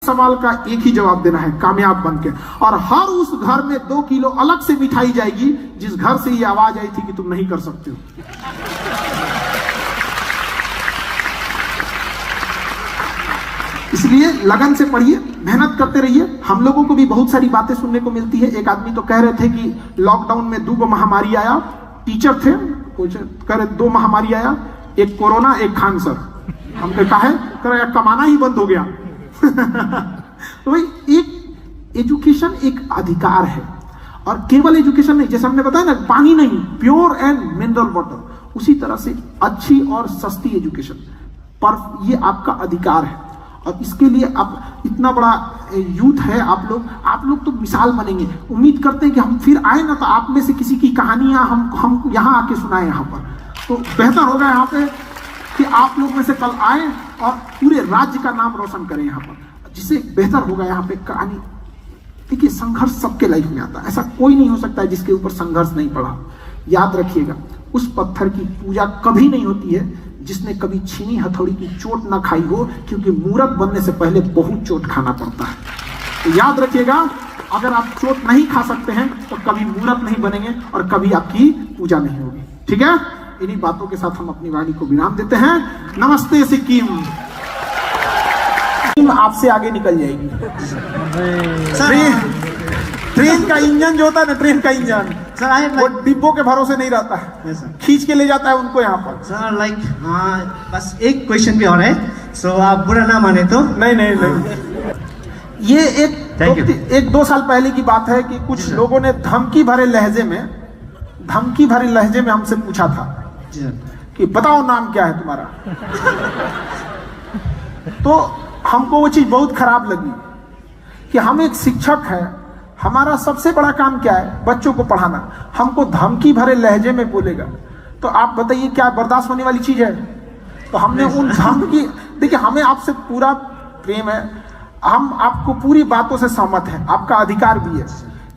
सवाल का एक ही जवाब देना है, कामयाब बन के। और हर उस घर में 2 किलो अलग से मिठाई जाएगी जिस घर से ये आवाज आई थी कि तुम नहीं कर सकते हो। इसलिए लगन से पढ़िए, मेहनत करते रहिए। हम लोगों को भी बहुत सारी बातें सुनने को मिलती है। एक आदमी तो कह रहे थे कि लॉकडाउन में 2 महामारी आया, टीचर थे कुछ कह रहे 2 महामारी आया, एक कोरोना एक खांसर। हमने कहा है कह रहे कमाना ही बंद हो गया। तो भाई एक एजुकेशन एक अधिकार है, और केवल एजुकेशन नहीं, जैसे हमने बताया ना, पानी नहीं, प्योर एंड मिनरल वाटर, उसी तरह से अच्छी और सस्ती एजुकेशन पर ये आपका अधिकार है। और इसके लिए आप इतना बड़ा यूथ है, आप लोग तो मिसाल बनेंगे। उम्मीद करते हैं कि हम फिर आए ना तो आप में से किसी की कहानियां हम यहाँ आके सुनाए यहाँ पर, तो बेहतर होगा यहाँ पे कि आप लोग में से कल आए और पूरे राज्य का नाम रोशन करें यहाँ पर, जिससे बेहतर होगा यहाँ पे कहानी। देखिए, संघर्ष सबके लाइफ में आता है, ऐसा कोई नहीं हो सकता है जिसके ऊपर संघर्ष नहीं पड़ा। याद रखिएगा, उस पत्थर की पूजा कभी नहीं होती है जिसने कभी छीनी हथौड़ी की चोट ना खाई हो, क्योंकि मूर्त बनने से पहले बहुत चोट खाना पड़ता है। तो याद रखिएगा, अगर आप चोट नहीं खा सकते हैं तो कभी मूर्त नहीं बनेंगे और कभी आपकी पूजा नहीं होगी। ठीक है, इन्हीं बातों के साथ हम अपनी वाणी को विराम देते हैं। नमस्ते सिक्किम। आपसे आगे निकल जाएगी। ट्रेन का इंजन जो होता है ना, ट्रेन का इंजन सर, वो डिब्बों के भरोसे नहीं रहता है, खींच के ले जाता है उनको यहाँ पर। सर लाइक बस एक क्वेश्चन भी और है, सो आप बुरा ना माने तो। नहीं। ये एक 2 साल पहले की बात है कि कुछ लोगों ने धमकी भरे लहजे में हमसे पूछा था कि बताओ नाम क्या है तुम्हारा। तो हमको वो चीज बहुत खराब लगी कि हम एक शिक्षक है, हमारा सबसे बड़ा काम क्या है, बच्चों को पढ़ाना। हमको धमकी भरे लहजे में बोलेगा तो आप बताइए क्या बर्दाश्त होने वाली चीज है? तो हमने उन धमकी, देखिए हमें आपसे पूरा प्रेम है, हम आपको पूरी बातों से सहमत हैं, आपका अधिकार भी है,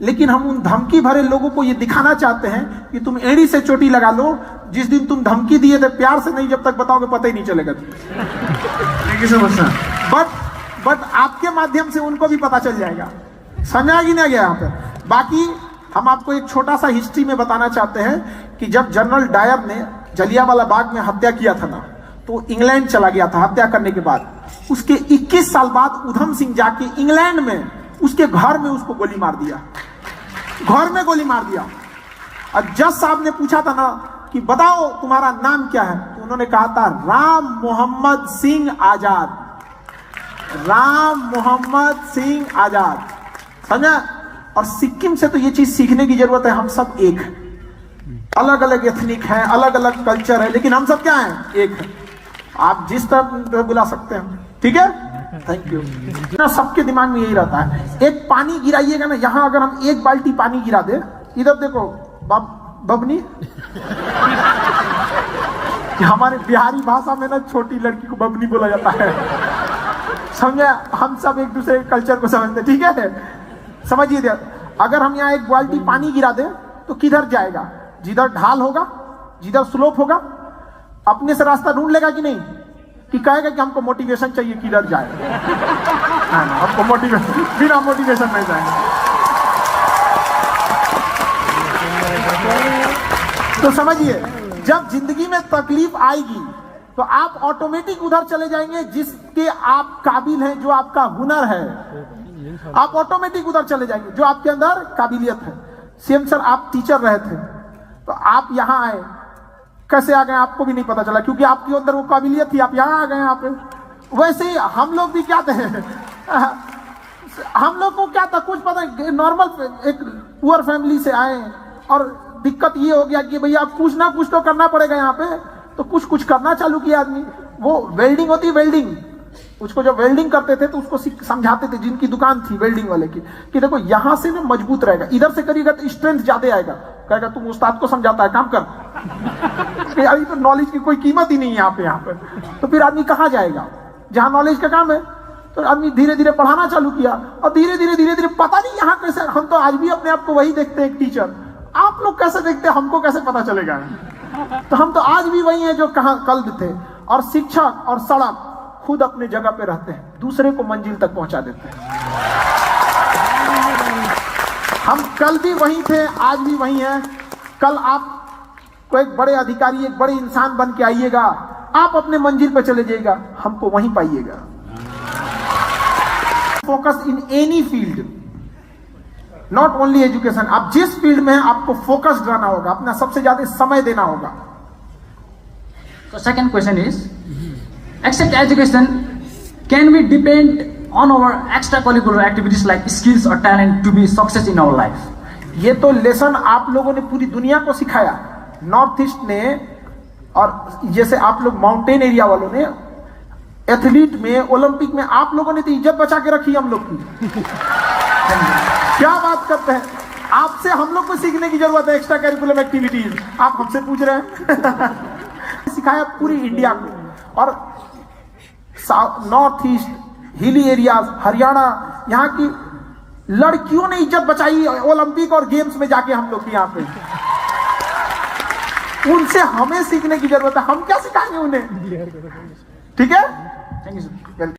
लेकिन हम उन धमकी भरे लोगों को ये दिखाना चाहते हैं कि तुम एड़ी से चोटी लगा लो, जिस दिन तुम धमकी दिए थे प्यार से नहीं, जब तक बताओगे पता ही नहीं चलेगा। Thank you so much sir. But आपके माध्यम से उनको भी पता चल जाएगा। समझा कि नहीं गया यहाँ पे? बाकी हम आपको एक छोटा सा हिस्ट्री में बताना चाहते हैं कि जब जनरल डायर ने जलियांवाला बाग में हत्या किया था ना, तो इंग्लैंड चला गया था हत्या करने के बाद। उसके 21 साल बाद उधम सिंह जाके इंग्लैंड में उसके घर में उसको गोली मार दिया, घर में गोली मार दिया। और जज साहब ने पूछा था ना कि बताओ तुम्हारा नाम क्या है, तो उन्होंने कहा था राम मोहम्मद सिंह आजाद, राम मोहम्मद सिंह आजाद। समझा? और सिक्किम से तो ये चीज सीखने की जरूरत है। हम सब एक हैं, अलग अलग एथनिक हैं, अलग अलग कल्चर है, लेकिन हम सब क्या हैं? एक हैं। आप जिस तरह बुला सकते हैं, ठीक है? थैंक यू ना। सबके दिमाग में यही रहता है, एक पानी गिराइएगा ना, यहाँ अगर हम 1 बाल्टी पानी गिरा दे, इधर देखो बबनी, हमारे बिहारी भाषा में ना छोटी लड़की को बबनी बोला जाता है। समझे? हम सब एक दूसरे के कल्चर को समझते, ठीक है? समझिए, अगर हम यहाँ 1 बाल्टी पानी गिरा दे तो किधर जाएगा? जिधर ढाल होगा, जिधर स्लोप होगा, अपने से रास्ता ढूंढ लेगा कि नहीं? कि कहेगा कि हमको मोटिवेशन चाहिए, किधर जाए? हमको मोटिवेशन, बिना मोटिवेशन नहीं जाएगा। तो समझिए, जब जिंदगी में तकलीफ आएगी तो आप ऑटोमेटिक उधर चले जाएंगे जिसके आप काबिल हैं, जो आपका हुनर है, आप ऑटोमेटिक उधर चले जाएंगे जो आपके अंदर काबिलियत है। सीएम सर, आप टीचर रहे थे तो आप यहाँ आए, कैसे आ गए आपको भी नहीं पता चला, क्योंकि आपके अंदर वो काबिलियत थी, आप यहाँ आ गए यहाँ पे। वैसे ही हम लोग भी क्या थे, हम लोग को क्या था कुछ पता नहीं, नॉर्मल एक पुअर फैमिली से आए और दिक्कत ये हो गया कि भैया कुछ ना कुछ तो करना पड़ेगा यहाँ पे, तो कुछ करना चालू किया आदमी। वो वेल्डिंग होती, वेल्डिंग, उसको जब वेल्डिंग करते थे तो उसको समझाते थे, जिनकी दुकान थी वेल्डिंग वाले की, कि देखो यहाँ से ना मजबूत रहेगा, इधर से करिएगा तो स्ट्रेंथ ज्यादा आएगा। कहेगा तुम उस्ताद को समझाता है, काम कर। अभी तो नॉलेज की कोई कीमत ही नहीं है यहाँ पे। तो फिर आदमी कहाँ जाएगा जहाँ नॉलेज का काम है? तो आदमी धीरे धीरे पढ़ाना चालू किया, और धीरे धीरे पता नहीं यहाँ कैसे। हम तो आज भी अपने आप को वही देखते हैं, एक टीचर। आप लोग कैसे देखते हैं, हमको कैसे पता चलेगा? तो हम तो आज भी वही हैं जो कल थे। और शिक्षक और सड़क खुद अपने जगह पे रहते हैं, दूसरे को मंजिल तक पहुंचा देते हैं। हम कल भी वहीं थे, आज भी वहीं हैं। कल आप को एक बड़े अधिकारी, एक बड़े इंसान बन के आइएगा, आप अपने मंजिल पे चले जाइएगा, हमको वहीं पाइएगा। Focus in any field, not only education. आप जिस फील्ड में हैं आपको फोकस्ड रहना होगा, अपना सबसे ज्यादा समय देना होगा। So second question is, except education, can we depend on our extracurricular activities like skills or talent to be success in our life? ये तो लेसन आप लोगों ने पूरी दुनिया को सिखाया, नॉर्थ ईस्ट ने, और जैसे आप लोग माउंटेन एरिया वालों ने, एथलीट में, ओलंपिक में आप लोगों ने तो इज्जत बचा के रखी हम लोग की। क्या बात करते हैं, आपसे हम लोग को सीखने की जरूरत है एक्स्ट्रा करिकुलम एक्टिविटीज, आप हमसे पूछ रहे हैं। सिखाया पूरी इंडिया को, और north east, hilly areas, Haryana, यहाँ की लड़कियों ने इज्जत बचाई ओलंपिक और गेम्स में जाके हम लोग की। यहाँ पे उनसे हमें सीखने की जरूरत है, हम क्या सिखाएंगे उन्हें, ठीक है। Thank you, sir.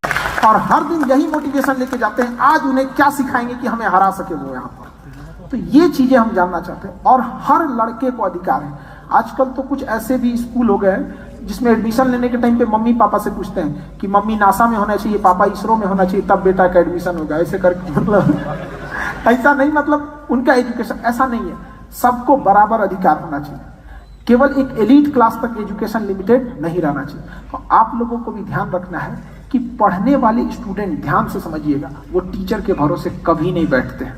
और हर दिन यही मोटिवेशन लेके जाते हैं, आज उन्हें क्या सिखाएंगे कि हमें हरा सके वो यहाँ पर। तो ये चीजें हम जानना चाहते हैं, और हर लड़के को अधिकार है। आजकल तो कुछ ऐसे भी स्कूल हो गए हैं जिसमें एडमिशन लेने के टाइम पे मम्मी पापा से पूछते हैं कि मम्मी नासा में होना चाहिए, पापा इसरो में होना चाहिए, तब बेटा का एडमिशन होगा। ऐसे करके मतलब ऐसा नहीं, मतलब उनका एजुकेशन ऐसा नहीं है, सबको बराबर अधिकार होना चाहिए। केवल एक एलीट क्लास तक एजुकेशन लिमिटेड नहीं रहना चाहिए। तो आप लोगों को भी ध्यान रखना है कि पढ़ने वाले स्टूडेंट, ध्यान से समझिएगा, वो टीचर के भरोसे कभी नहीं बैठते हैं।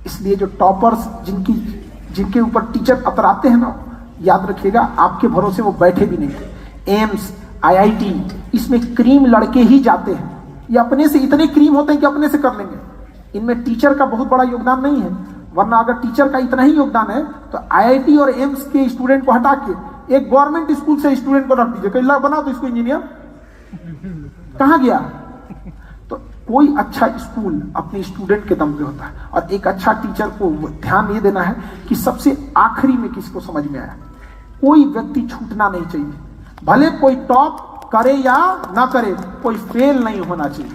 इसलिए जो टॉपर्स, जिनके ऊपर टीचर अतराते हैं ना, याद रखिएगा आपके भरोसे वो बैठे भी नहीं। एम्स, IIT, इसमें क्रीम लड़के ही जाते हैं। ये अपने से इतने क्रीम होते हैं कि अपने से कर लेंगे, इनमें टीचर का बहुत बड़ा योगदान नहीं है। वरना अगर टीचर का इतना ही योगदान है तो IIT और एम्स के स्टूडेंट को हटा के एक गवर्नमेंट स्कूल से स्टूडेंट को रख दीजिए, कहीं बना तो इसको इंजीनियर, कहाँ गया। तो कोई अच्छा स्कूल अपने स्टूडेंट के दम पे होता है, और एक अच्छा टीचर को ध्यान ये देना है कि सबसे आखिरी में किसको समझ में आया। कोई व्यक्ति छूटना नहीं चाहिए, भले कोई टॉप करे या ना करे, कोई फेल नहीं होना चाहिए।